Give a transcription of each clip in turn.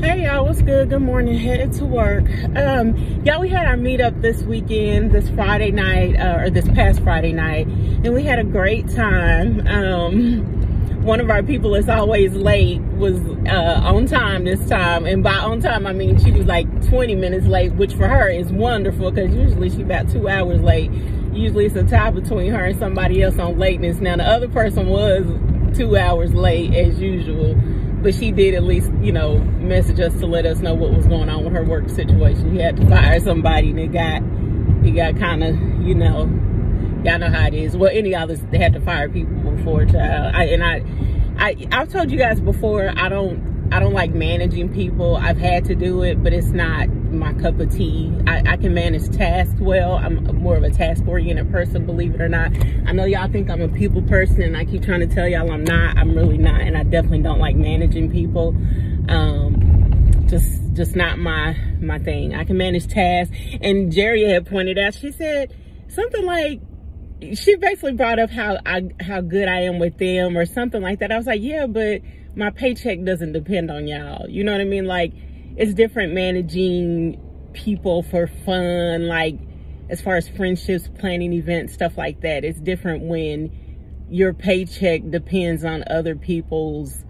Hey y'all, what's good? Good morning, headed to work. Y'all, we had our meetup this weekend, this Friday night, or this past Friday night, and we had a great time. One of our people that's always late was on time this time, and by on time I mean she was like 20 minutes late, which for her is wonderful because usually she's about 2 hours late. Usually it's a tie between her and somebody else on lateness. Now the other person was 2 hours late as usual, but she did at least, you know, message us to let us know what was going on with her work situation. He had to fire somebody, and it got kind of, you know, y'all know how it is. Well, any others, they had to fire people before, child. I've told you guys before, I don't like managing people. I've had to do it, but it's not my cup of tea. I can manage tasks well. I'm more of a task-oriented person, believe it or not. I know y'all think I'm a people person, and I keep trying to tell y'all I'm not. I'm really not, and I definitely don't like managing people. Just not my thing. I can manage tasks. And Jerry had pointed out, she said something like, she basically brought up how good I am with them or something like that. I was like, yeah, but my paycheck doesn't depend on y'all. You know what I mean? Like, it's different managing people for fun, like as far as friendships, planning events, stuff like that. It's different when your paycheck depends on other people's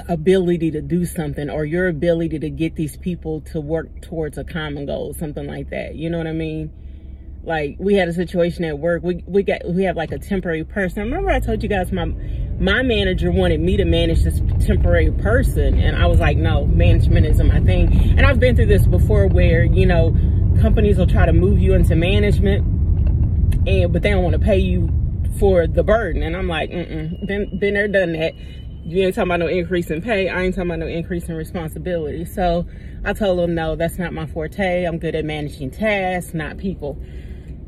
ability to do something, or your ability to get these people to work towards a common goal, something like that. You know what I mean? Like, we had a situation at work. We have like a temporary person. Remember I told you guys my manager wanted me to manage this temporary person, and I was like, no, management isn't my thing. And I've been through this before where, you know, companies will try to move you into management, but they don't want to pay you for the burden. And I'm like, been there, done that. You ain't talking about no increase in pay. I ain't talking about no increase in responsibility. So I told them, no, that's not my forte. I'm good at managing tasks, not people.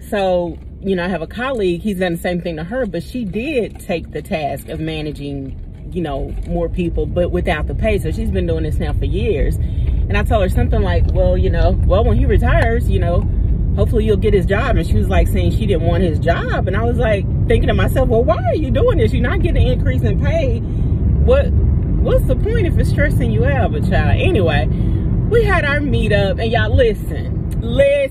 So, you know, I have a colleague, he's done the same thing to her, but she did take the task of managing, you know, more people, but without the pay. So she's been doing this now for years. And I told her something like, well, you know, well, when he retires, you know, hopefully you'll get his job. And she was like saying she didn't want his job. And I was like thinking to myself, well, why are you doing this? You're not getting an increase in pay. What's the point if it's stressing you out? But child, anyway, we had our meetup, and y'all listen, Linda.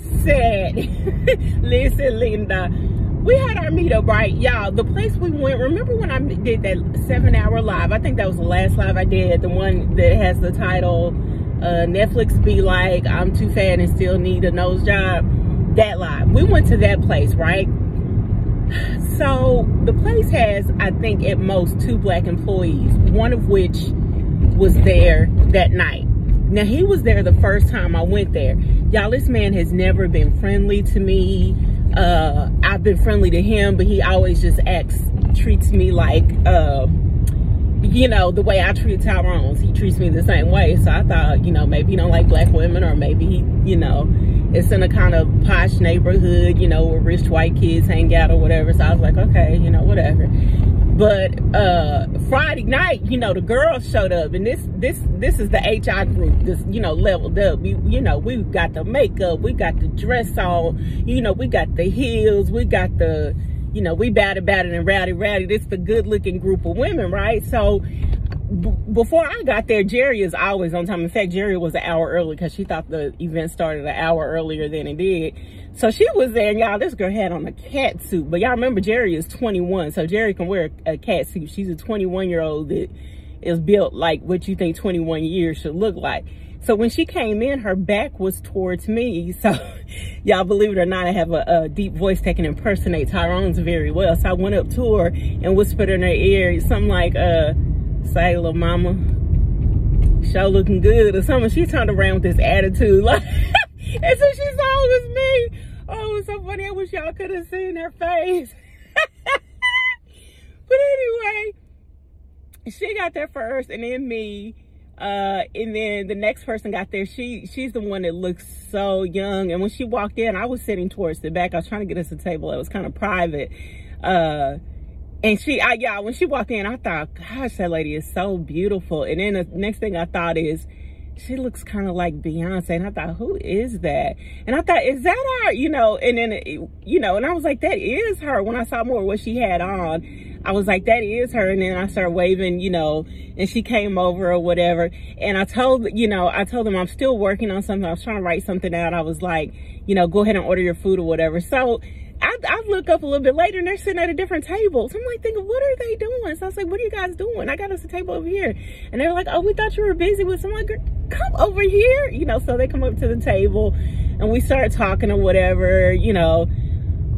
We had our meetup, right? Y'all, the place we went, remember when I did that 7-hour live? I think that was the last live I did, the one that has the title, Netflix be like, I'm too fat and still need a nose job. That live. We went to that place, right? So the place has, I think, at most 2 black employees, one of which was there that night. Now, he was there the first time I went there. Y'all, this man has never been friendly to me. I've been friendly to him, but he always just treats me like, you know, the way I treat Tyrone's. He treats me the same way. So I thought, you know, maybe he don't like black women, or maybe he, you know, it's in a kind of posh neighborhood, you know, where rich white kids hang out or whatever. So I was like, okay, you know, whatever. But Friday night, you know, the girls showed up, and this is the HR group, this, you know, leveled up. You know, we got the makeup, we got the dress on, you know, we got the heels, we got the, you know, we batted and rowdy. This the good looking group of women, right? So before I got there, Jerry is always on time. In fact, Jerry was an hour early because she thought the event started an hour earlier than it did. So she was there, and y'all, this girl had on a cat suit. But y'all remember, Jerry is 21, so Jerry can wear a cat suit. She's a 21-year-old that is built like what you think 21 years should look like. So when she came in, her back was towards me. So y'all, believe it or not, I have a deep voice that can impersonate Tyrone's very well. So I went up to her and whispered in her ear something like, say, little mama, show looking good or something. She turned around with this attitude, like, and so she saw it was me. Oh, it was so funny. I wish y'all could have seen her face. But anyway, she got there first, and then me, and then the next person got there. She's the one that looks so young. And when she walked in, I was sitting towards the back. I was trying to get us a table that was kind of private. And when she walked in, I thought, gosh, that lady is so beautiful. And then the next thing I thought is, she looks kind of like Beyonce. And I thought, who is that? And I thought, is that her? You know, and then, you know, and I was like, that is her. When I saw more of what she had on, I was like, that is her. And then I started waving, you know, and she came over or whatever. And I told them I'm still working on something. I was trying to write something out. I was like, you know, go ahead and order your food or whatever. So I look up a little bit later and they're sitting at a different table. So I'm like thinking, what are they doing? So I was like, what are you guys doing? I got us a table over here. And they're like, oh, we thought you were busy with someone. Come over here. You know, so they come up to the table and we started talking or whatever, you know.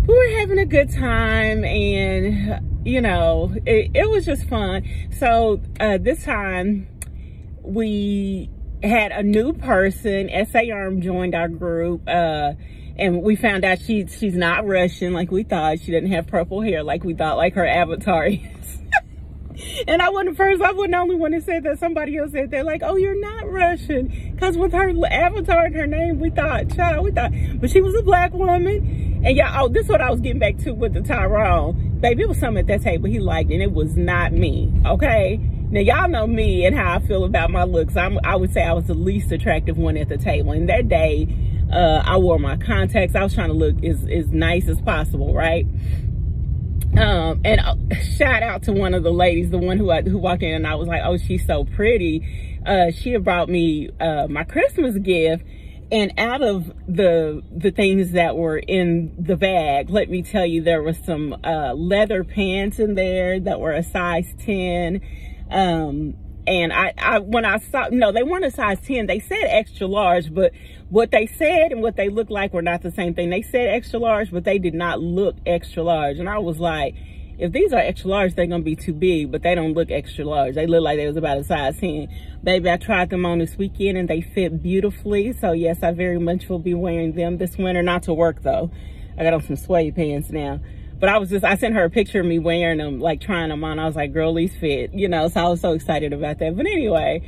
We were having a good time and, you know, it was just fun. So this time we had a new person. S.A. Arm joined our group. And we found out she's not Russian like we thought. She doesn't have purple hair like we thought, like her avatar is. And I wasn't the only one that said that. Somebody else said that, like, oh, you're not Russian. Because with her avatar and her name, we thought. But she was a black woman. And y'all, oh, this is what I was getting back to with the Tyrone. Baby, it was something at that table he liked, and it was not me, okay? Now, y'all know me and how I feel about my looks. I would say I was the least attractive one at the table. And that day, I wore my contacts. I was trying to look as nice as possible, right? And shout out to one of the ladies, the one who walked in, and I was like, oh, she's so pretty. She had brought me my Christmas gift, and out of the things that were in the bag, let me tell you, there was some leather pants in there that were a size 10. And when I saw, no, they weren't a size 10. They said extra large, but what they said and what they looked like were not the same thing. They said extra large, but they did not look extra large. And I was like, if these are extra large, they're going to be too big, but they don't look extra large. They look like they was about a size 10. Baby, I tried them on this weekend and they fit beautifully. So yes, I very much will be wearing them this winter, not to work though. I got on some suede pants now. But I sent her a picture of me wearing them, like trying them on. I was like, girl, these fit, you know, so I was so excited about that. But anyway,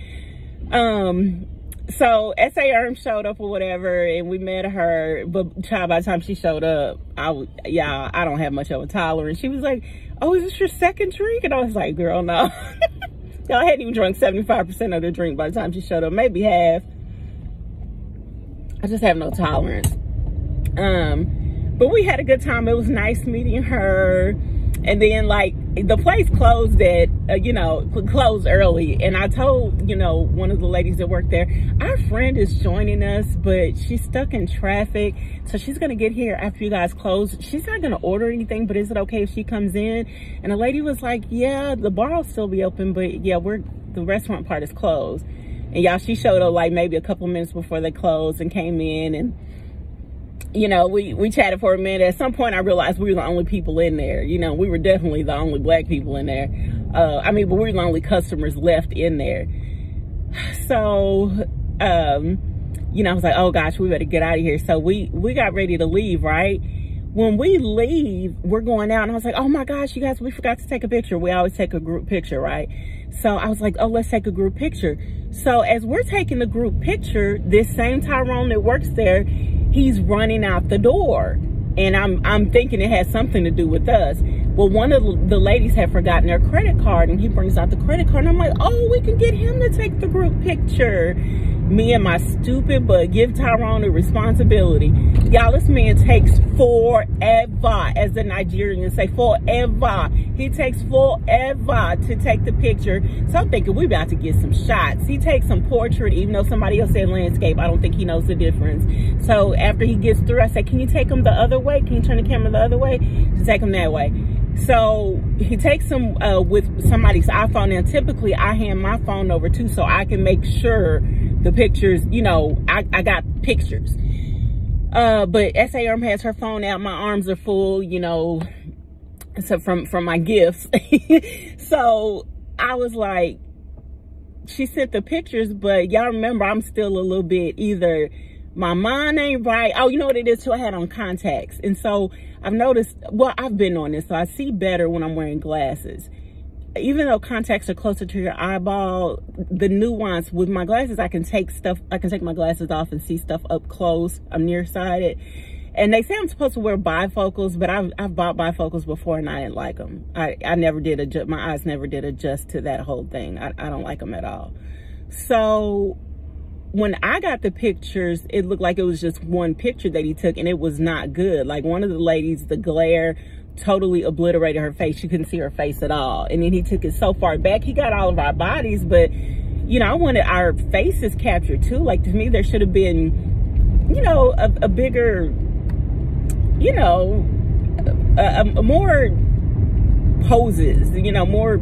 so S.A. Erm showed up or whatever, and we met her. But child, by the time she showed up, I don't have much of a tolerance. She was like, oh, is this your second drink? And I was like, girl, no. I hadn't even drunk 75% of the drink by the time she showed up, maybe half. I just have no tolerance. But we had a good time. It was nice meeting her. And then, like, the place closed at, closed early. And I told, one of the ladies that worked there, our friend is joining us, but she's stuck in traffic. So she's going to get here after you guys close. She's not going to order anything, but is it okay if she comes in? And the lady was like, yeah, the bar will still be open, but yeah, the restaurant part is closed. And y'all, she showed up like maybe a couple minutes before they closed and came in, and we chatted for a minute. At some point I realized we were the only people in there. We were definitely the only black people in there. But we were the only customers left in there. So, I was like, oh gosh, we better get out of here. So we got ready to leave, right? When we leave, we're going out, and I was like, oh my gosh, you guys, we forgot to take a picture. We always take a group picture, right? So I was like, oh, let's take a group picture. So as we're taking the group picture, this same Tyrone that works there, he's running out the door. And I'm thinking it has something to do with us. Well, one of the ladies had forgotten their credit card, and he brings out the credit card, and I'm like, oh, we can get him to take the group picture. Me and my stupid butt give Tyrone the responsibility. Y'all, this man takes forever, as the Nigerians say, forever. He takes forever to take the picture. So I'm thinking we about to get some shots. He takes some portrait, even though somebody else said landscape. I don't think he knows the difference. So after he gets through, I said, can you take him the other way? Can you turn the camera the other way? To take him that way. So he takes them with somebody's iPhone, and typically I hand my phone over too, so I can make sure the pictures, I got pictures. But S.A. Erm has her phone out. My arms are full, so from my gifts. So I was like, she sent the pictures, but y'all remember I'm still a little bit either my mind ain't right. Oh, you know what it is too? I had on contacts. And so I've noticed, well, I've been on this, so I see better when I'm wearing glasses. Even though contacts are closer to your eyeball, the nuance with my glasses, I can take my glasses off and see stuff up close. I'm nearsighted. And they say I'm supposed to wear bifocals, but I've bought bifocals before and I didn't like them. I never did adjust, my eyes never did adjust to that whole thing. I don't like them at all. So when I got the pictures, it looked like it was just one picture that he took, and it was not good. Like one of the ladies, the glare totally obliterated her face. You couldn't see her face at all. And then he took it so far back. He got all of our bodies, but, you know, I wanted our faces captured too. Like, to me, there should have been, you know, a bigger, you know, more poses, you know, more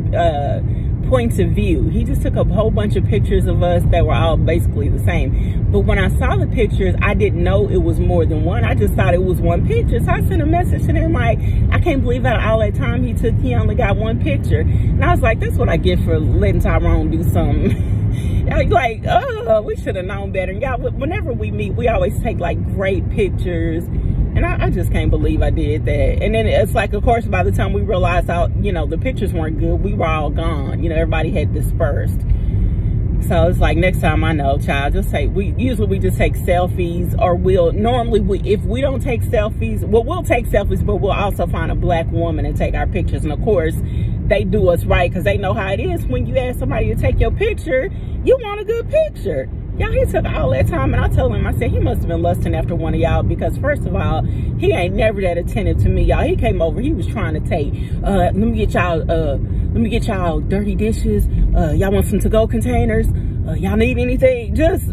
points of view. He just took a whole bunch of pictures of us that were all basically the same. But when I saw the pictures, I didn't know it was more than one. I just thought it was one picture. So I sent a message to him like, I can't believe out of all that time he only got one picture. And I was like, that's what I get for letting Tyrone do something. Like, oh, we should have known better. And y'all, whenever we meet, we always take like great pictures. And I just can't believe I did that. And then it's like, of course, by the time we realized how, you know, the pictures weren't good, we were all gone. You know, everybody had dispersed. So it's like, next time I know, child, just say, usually we just take selfies, or if we don't take selfies, well, we'll take selfies, but we'll also find a black woman and take our pictures. And of course, they do us right, because they know how it is. When you ask somebody to take your picture, you want a good picture. Y'all, he took all that time, and I told him, I said, he must have been lusting after one of y'all, because first of all, he ain't never that attentive to me, y'all. He came over, he was trying to take, let me get y'all dirty dishes, y'all want some to-go containers, y'all need anything, just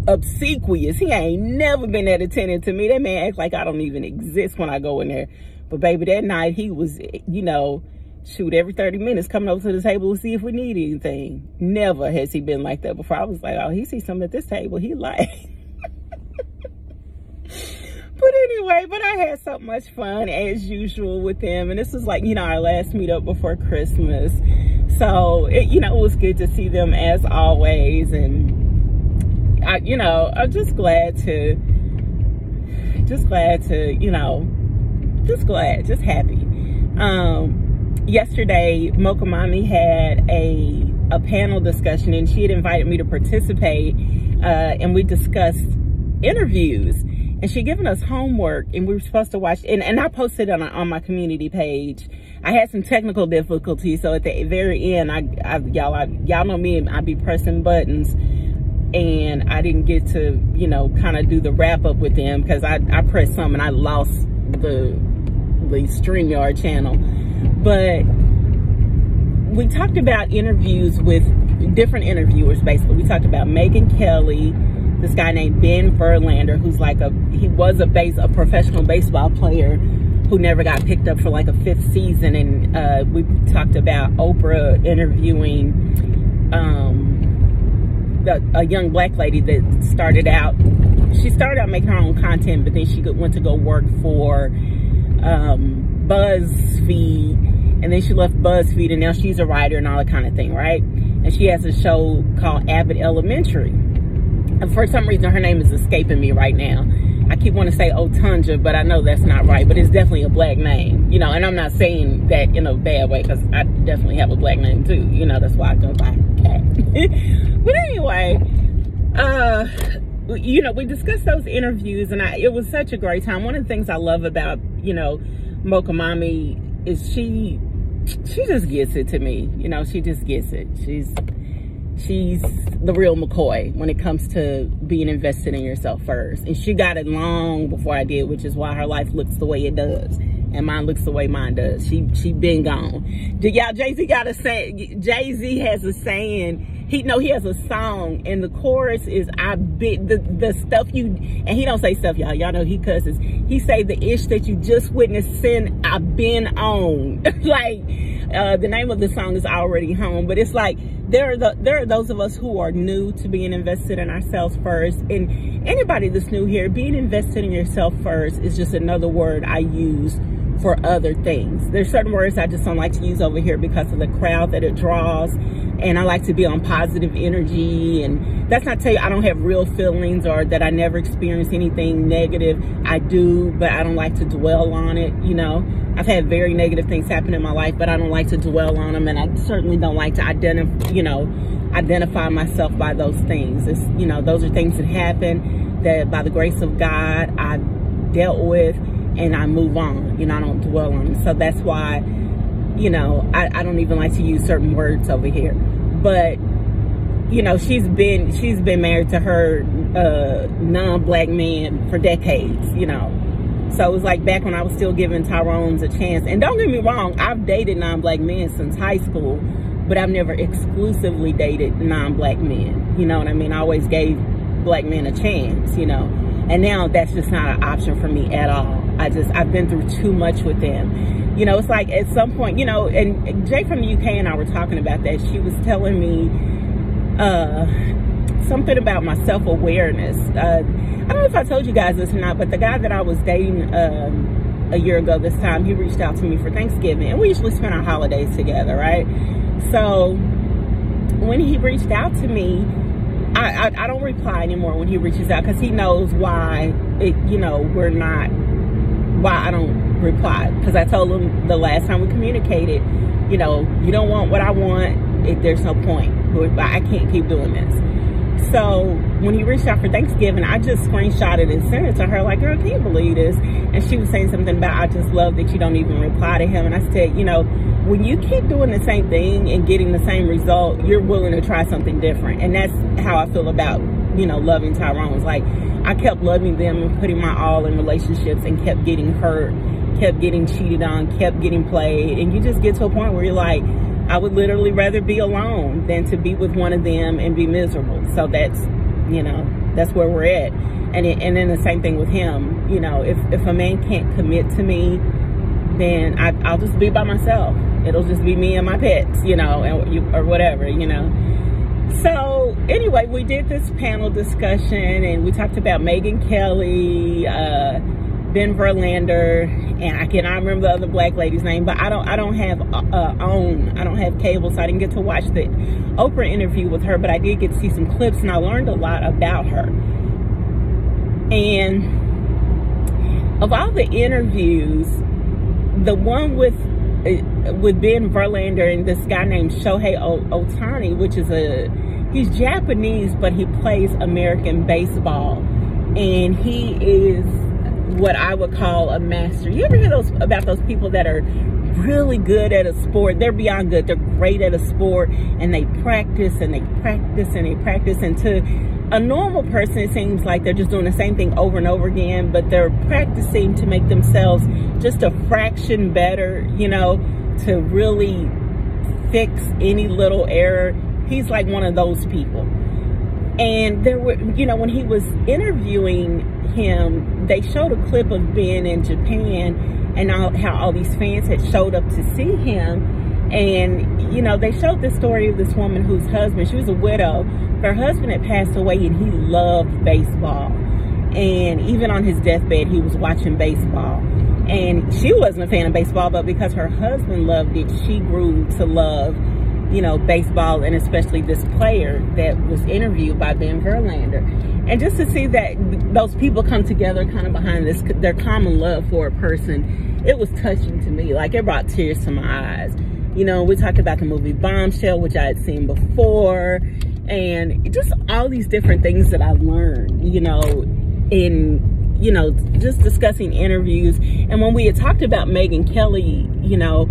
obsequious. He ain't never been that attentive to me. That man acts like I don't even exist when I go in there. But baby, that night, he was, you know, shoot, every 30 minutes coming over to the table to see if we need anything. Never has he been like that before. I was like, oh, he sees something at this table, he like. But anyway, I had so much fun as usual with them. And this was like, you know, our last meetup before Christmas. So, you know, it was good to see them as always. And, you know, I'm just glad, you know, just happy. Yesterday, Mocha Mommy had a panel discussion, and she had invited me to participate, and we discussed interviews. And she given us homework, and we were supposed to watch, and I posted it on my community page. I had some technical difficulties, so at the very end, y'all know me, I be pressing buttons, and I didn't get to, you know, kind of do the wrap up with them, because I pressed some and I lost the StreamYard channel. But we talked about interviews with different interviewers, basically. We talked about Megyn Kelly, this guy named Ben Verlander, who's like he was a professional baseball player who never got picked up for like a 5th season. And we talked about Oprah interviewing a young black lady that started out making her own content, but then she went to go work for BuzzFeed, and then she left BuzzFeed, and now she's a writer and all that kind of thing, right? And she has a show called Abbott Elementary. And for some reason, her name is escaping me right now. I keep wanting to say Otunja, but I know that's not right, but it's definitely a black name, you know, and I'm not saying that in a bad way, because I definitely have a black name too, you know, that's why I go by Cat. But anyway, you know, we discussed those interviews, and it was such a great time. One of the things I love about, you know, Mocha Mommy is she just gets it to me. You know, she just gets it. She's the real McCoy when it comes to being invested in yourself first. And she got it long before I did, which is why her life looks the way it does. And mine looks the way mine does. She been gone. Y'all, Jay-Z got a saying. Jay-Z has a saying. He has a song, and the chorus is the stuff you, and he don't say stuff, y'all know he cusses. He say the ish that you just witnessed sin, I've been on. Like, the name of the song is Already Home, but it's like there are those of us who are new to being invested in ourselves first. And anybody that's new here, being invested in yourself first is just another word I use for other things. There's certain words I just don't like to use over here because of the crowd that it draws, and I like to be on positive energy. And that's not to tell you I don't have real feelings or that I never experience anything negative. I do, but I don't like to dwell on it. You know, I've had very negative things happen in my life, but I don't like to dwell on them, and I certainly don't like to identify myself by those things. It's, you know, those are things that happen that by the grace of God I've dealt with, and I move on. You know, I don't dwell on them. So that's why, you know, I don't even like to use certain words over here. But, you know, she's been married to her non-black man for decades, you know. So it was like back when I was still giving Tyrone's a chance. And don't get me wrong, I've dated non-black men since high school, but I've never exclusively dated non-black men. You know what I mean? I always gave black men a chance, you know. And now that's just not an option for me at all. I've been through too much with them. You know, it's like at some point, you know, and Jay from the UK and I were talking about that. She was telling me something about my self-awareness. I don't know if I told you guys this or not, but the guy that I was dating a year ago this time, he reached out to me for Thanksgiving. And we usually spend our holidays together, right? So when he reached out to me, I don't reply anymore when he reaches out, because he knows why why I don't reply. Because I told him the last time we communicated, you know, you don't want what I want, there's no point. I can't keep doing this. So when he reached out for Thanksgiving, I just screenshotted and sent it to her, like, girl, can you believe this? And she was saying something about, I just love that you don't even reply to him. And I said, you know, when you keep doing the same thing and getting the same result, you're willing to try something different. And that's how I feel about, you know, loving Tyrone. It's like, I kept loving them and putting my all in relationships and kept getting hurt, kept getting cheated on, kept getting played. And you just get to a point where you're like, I would literally rather be alone than to be with one of them and be miserable. So that's, you know, that's where we're at. And then the same thing with him. You know, if a man can't commit to me, then I'll just be by myself. It'll just be me and my pets, you know, or whatever, you know. So anyway, we did this panel discussion and we talked about Megyn Kelly, Ben Verlander, and I cannot remember the other black lady's name, but I don't have cable, so I didn't get to watch the Oprah interview with her, but I did get to see some clips and I learned a lot about her. And of all the interviews, the one with Ben Verlander and this guy named Shohei Ohtani, which is he's Japanese, but he plays American baseball, and he is what I would call a master. You ever hear about those people that are really good at a sport? They're beyond good. They're great at a sport, and they practice and they practice and they practice. And to a normal person, it seems like they're just doing the same thing over and over again, but they're practicing to make themselves just a fraction better, you know, to really fix any little error. He's like one of those people. And there were, you know, when he was interviewing him, they showed a clip of Ben in Japan and how all these fans had showed up to see him. And, you know, they showed the story of this woman whose husband, she was a widow. Her husband had passed away and he loved baseball. And even on his deathbed, he was watching baseball. And she wasn't a fan of baseball, but because her husband loved it, she grew to love, you know, baseball, and especially this player that was interviewed by Ben Verlander. And just to see that those people come together kind of behind this, their common love for a person, it was touching to me. Like, it brought tears to my eyes. You know, we talked about the movie Bombshell, which I had seen before, and just all these different things that I've learned, you know, in, you know, just discussing interviews. And when we had talked about Megyn Kelly, you know,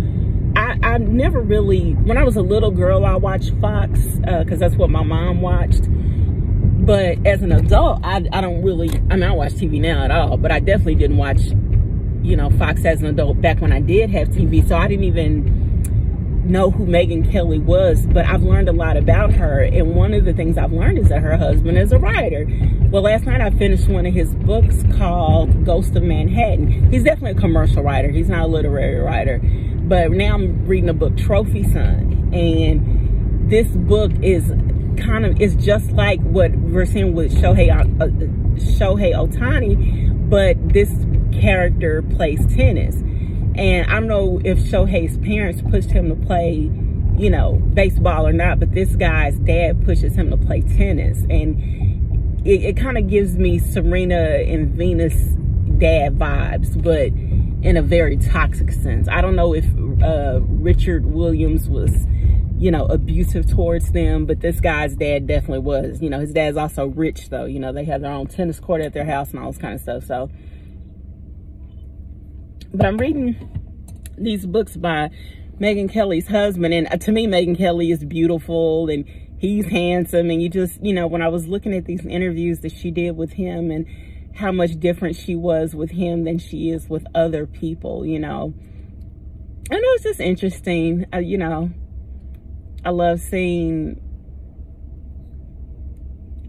I never really, when I was a little girl, I watched Fox, because that's what my mom watched. But as an adult, I don't really, I mean, I watch TV now at all, but I definitely didn't watch, you know, Fox as an adult back when I did have TV. So I didn't even know who Megyn Kelly was, but I've learned a lot about her. And one of the things I've learned is that her husband is a writer. Well, last night I finished one of his books called Ghost of Manhattan. He's definitely a commercial writer. He's not a literary writer. But now I'm reading a book, Trophy Son. And this book is kind of, it's just like what we're seeing with Shohei Ohtani, but this character plays tennis. And I don't know if Shohei's parents pushed him to play, you know, baseball or not, but this guy's dad pushes him to play tennis. And it kind of gives me Serena and Venus dad vibes, but in a very toxic sense. I don't know if Richard Williams was, you know, abusive towards them, but this guy's dad definitely was. You know, his dad's also rich, though. You know, they have their own tennis court at their house and all this kind of stuff. So, but I'm reading these books by Megyn Kelly's husband, and to me, Megyn Kelly is beautiful and he's handsome. And you just, you know, when I was looking at these interviews that she did with him, and how much different she was with him than she is with other people, you know. And it was just interesting. You know, I love seeing,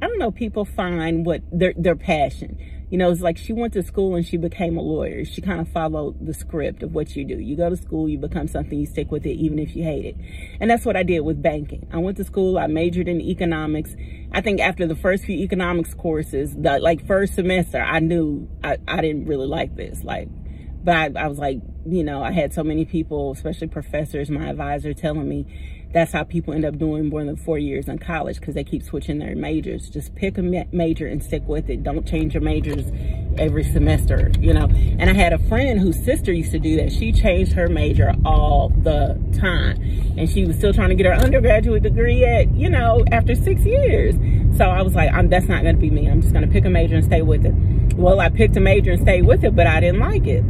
I don't know, people find what their passion. You know, it's like she went to school and she became a lawyer. She kind of followed the script of what you do. You go to school, you become something, you stick with it, even if you hate it. And that's what I did with banking. I went to school, I majored in economics. I think after the first few economics courses, like first semester, I knew I didn't really like this. Like, but I was like, you know, I had so many people, especially professors, my advisor, telling me that's how people end up doing more than 4 years in college, because they keep switching their majors. Just pick a major and stick with it. Don't change your majors every semester, you know. And I had a friend whose sister used to do that. She changed her major all the time. And she was still trying to get her undergraduate degree at, you know, after 6 years. So I was like, that's not going to be me. I'm just going to pick a major and stay with it. Well, I picked a major and stayed with it, but I didn't like it.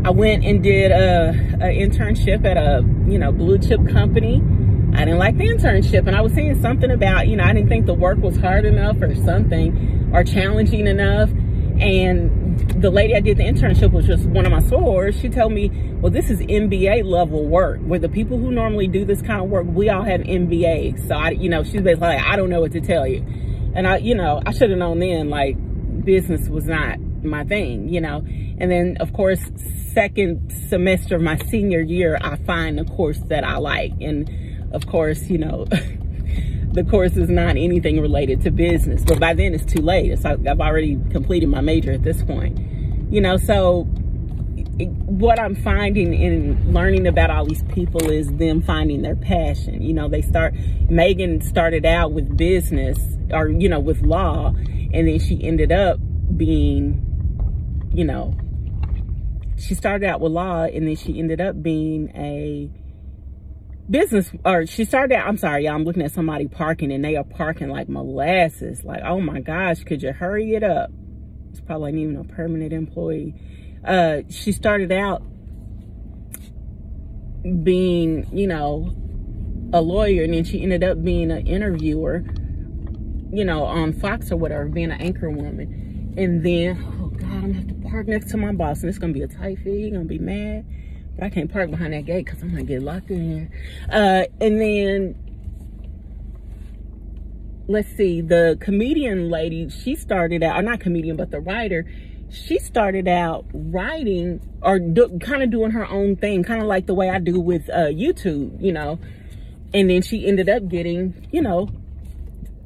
I went and did an internship at a, you know, blue chip company. I didn't like the internship, and I was saying something about, you know, I didn't think the work was hard enough or something, or challenging enough. And the lady I did the internship with, was just one of my sorors. She told me, well, this is MBA level work, where the people who normally do this kind of work, we all have MBAs. So I, you know, she's basically like, I don't know what to tell you. And I, you know, I should have known then, like, business was not my thing, you know. And then, of course, second semester of my senior year, I find a course that I like. And of course, you know, the course is not anything related to business, but by then it's too late. It's like I've already completed my major at this point, you know. So what I'm finding in learning about all these people is them finding their passion. You know, Megan started out with business, or, you know, with law, and then she ended up being, you know, she started out with law, and then she ended up being a business, or she started out, I'm sorry, y'all, I'm looking at somebody parking, and they are parking like molasses. Like, oh my gosh, could you hurry it up? It's probably not even a permanent employee. She started out being, you know, a lawyer, and then she ended up being an interviewer, you know, on Fox or whatever, being an anchor woman. And then, oh God, I'm gonna have to park next to my boss, and it's gonna be a tight fit. He's gonna be mad, but I can't park behind that gate because I'm gonna get locked in here. And then, let's see, the comedian lady, she started out, or not comedian, but the writer, she started out writing, or kind of doing her own thing, kind of like the way I do with YouTube, you know. And then she ended up getting, you know,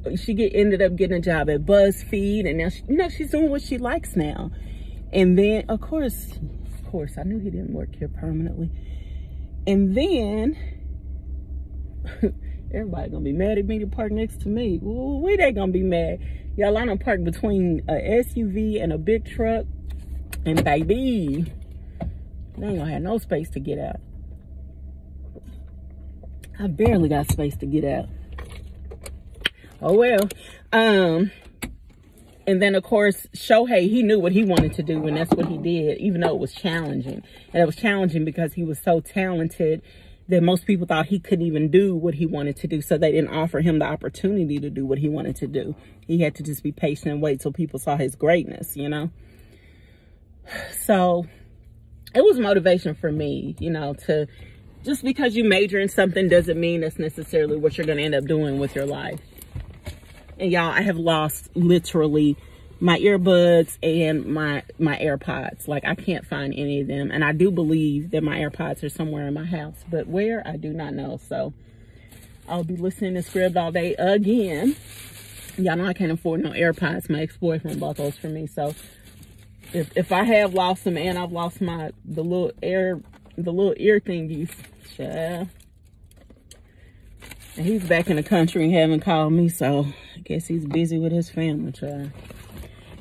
ended up getting a job at BuzzFeed, and now she, you know, she's doing what she likes now. And then, of course, I knew he didn't work here permanently. And then everybody gonna be mad at me to park next to me. Ooh, we they gonna be mad. Y'all, I don't park between a SUV and a big truck, and baby, they ain't gonna have no space to get out. I barely got space to get out. Oh well. And then, of course, Shohei, he knew what he wanted to do, and that's what he did, even though it was challenging. And it was challenging because he was so talented that most people thought he couldn't even do what he wanted to do, so they didn't offer him the opportunity to do what he wanted to do. He had to just be patient and wait till people saw his greatness, you know. So it was motivation for me, you know, to just because you major in something doesn't mean that's necessarily what you're going to end up doing with your life. And y'all, I have lost literally my earbuds and my AirPods. Like, I can't find any of them. And I do believe that my AirPods are somewhere in my house, but where, I do not know. So I'll be listening to Scribd all day again. Y'all know I can't afford no AirPods. My ex-boyfriend bought those for me. So if I have lost them, and I've lost the little ear thingies, child. And he's back in the country and haven't called me, so I guess he's busy with his family, child.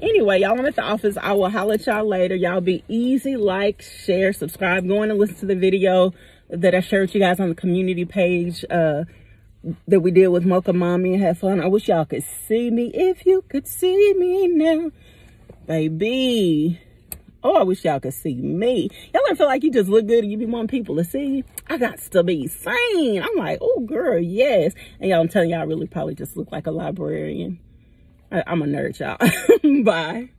Anyway, y'all, I'm at the office. I will holler at y'all later. Y'all be easy, like, share, subscribe. Go in and listen to the video that I shared with you guys on the community page that we did with Mocha Mommy and have fun. I wish y'all could see me. If you could see me now, baby. Oh, I wish y'all could see me. Y'all ever feel like you just look good and you be wanting people to see you? I got to be seen. I'm like, oh, girl, yes. And y'all, I'm telling y'all, I really probably just look like a librarian. I'm a nerd, y'all. Bye.